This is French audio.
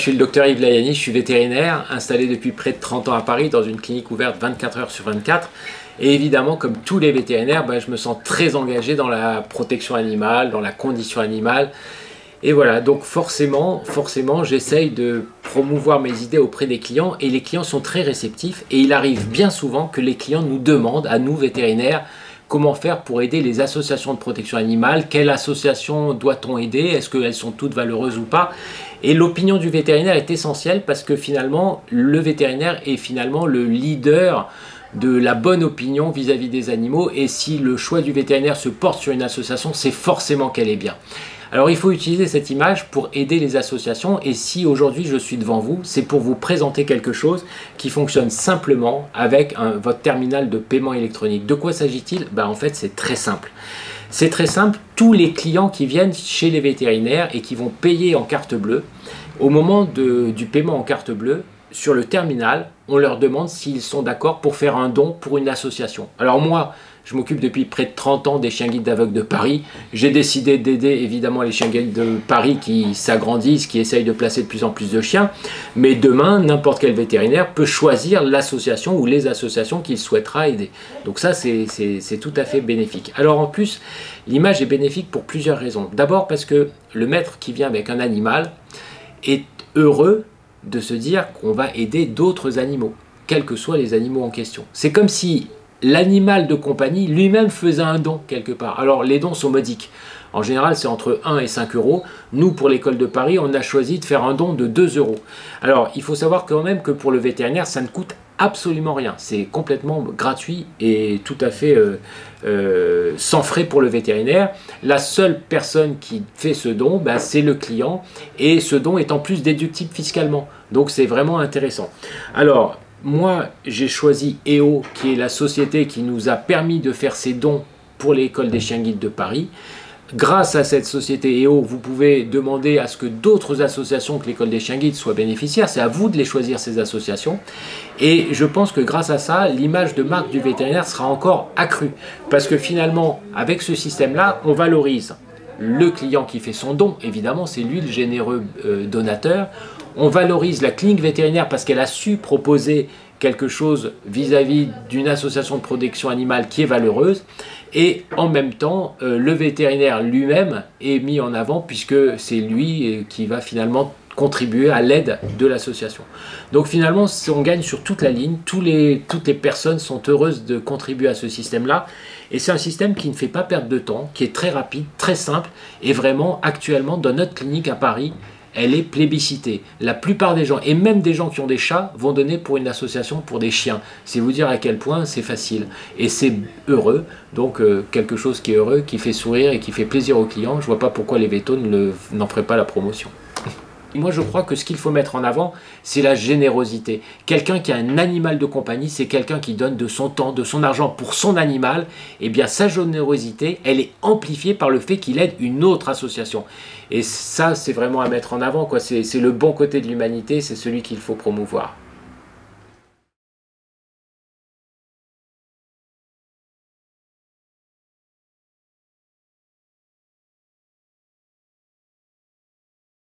Je suis le docteur Yves Layani, je suis vétérinaire, installé depuis près de 30 ans à Paris dans une clinique ouverte 24 heures sur 24. Et évidemment, comme tous les vétérinaires, je me sens très engagé dans la protection animale, dans la condition animale. Et voilà, donc forcément, j'essaye de promouvoir mes idées auprès des clients et les clients sont très réceptifs. Et il arrive bien souvent que les clients nous demandent, à nous vétérinaires, comment faire pour aider les associations de protection animale, quelle association doit-on aider, est-ce qu'elles sont toutes valeureuses ou pas. Et l'opinion du vétérinaire est essentielle parce que finalement, le vétérinaire est finalement le leader de la bonne opinion vis-à-vis des animaux. Et si le choix du vétérinaire se porte sur une association, c'est forcément qu'elle est bien. Alors il faut utiliser cette image pour aider les associations et si aujourd'hui je suis devant vous, c'est pour vous présenter quelque chose qui fonctionne simplement avec votre terminal de paiement électronique. De quoi s'agit-il? En fait c'est très simple. C'est très simple, tous les clients qui viennent chez les vétérinaires et qui vont payer en carte bleue, au moment du paiement en carte bleue, sur le terminal, on leur demande s'ils sont d'accord pour faire un don pour une association. Alors moi, je m'occupe depuis près de 30 ans des chiens guides d'aveugles de Paris. J'ai décidé d'aider évidemment les chiens guides de Paris qui s'agrandissent, qui essayent de placer de plus en plus de chiens. Mais demain, n'importe quel vétérinaire peut choisir l'association ou les associations qu'il souhaitera aider. Donc ça, c'est tout à fait bénéfique. Alors en plus, l'image est bénéfique pour plusieurs raisons. D'abord parce que le maître qui vient avec un animal est heureux de se dire qu'on va aider d'autres animaux, quels que soient les animaux en question. C'est comme si l'animal de compagnie lui-même faisait un don quelque part. Alors les dons sont modiques. En général, c'est entre 1 et 5 euros. Nous, pour l'école de Paris, on a choisi de faire un don de 2 euros. Alors, il faut savoir quand même que pour le vétérinaire, ça ne coûte absolument rien. C'est complètement gratuit et tout à fait sans frais pour le vétérinaire. La seule personne qui fait ce don, c'est le client. Et ce don est en plus déductible fiscalement. Donc, c'est vraiment intéressant. Alors, moi, j'ai choisi EO, qui est la société qui nous a permis de faire ces dons pour l'école des chiens guides de Paris. Grâce à cette société EO, vous pouvez demander à ce que d'autres associations que l'école des chiens guides soient bénéficiaires. C'est à vous de les choisir, ces associations. Et je pense que grâce à ça, l'image de marque du vétérinaire sera encore accrue. Parce que finalement, avec ce système-là, on valorise le client qui fait son don. Évidemment, c'est lui le généreux donateur. On valorise la clinique vétérinaire parce qu'elle a su proposer quelque chose vis-à-vis d'une association de protection animale qui est valeureuse. Et en même temps, le vétérinaire lui-même est mis en avant puisque c'est lui qui va finalement contribuer à l'aide de l'association. Donc finalement, on gagne sur toute la ligne. Toutes les personnes sont heureuses de contribuer à ce système-là. Et c'est un système qui ne fait pas perdre de temps, qui est très rapide, très simple. Et vraiment, actuellement, dans notre clinique à Paris, elle est plébiscitée. La plupart des gens, et même des gens qui ont des chats, vont donner pour une association pour des chiens. C'est vous dire à quel point c'est facile. Et c'est heureux, donc quelque chose qui est heureux, qui fait sourire et qui fait plaisir aux clients. Je ne vois pas pourquoi les vétos n'en feraient pas la promotion. Moi, je crois que ce qu'il faut mettre en avant, c'est la générosité. Quelqu'un qui a un animal de compagnie, c'est quelqu'un qui donne de son temps, de son argent pour son animal. Eh bien, sa générosité, elle est amplifiée par le fait qu'il aide une autre association. Et ça, c'est vraiment à mettre en avant, quoi. C'est le bon côté de l'humanité, c'est celui qu'il faut promouvoir.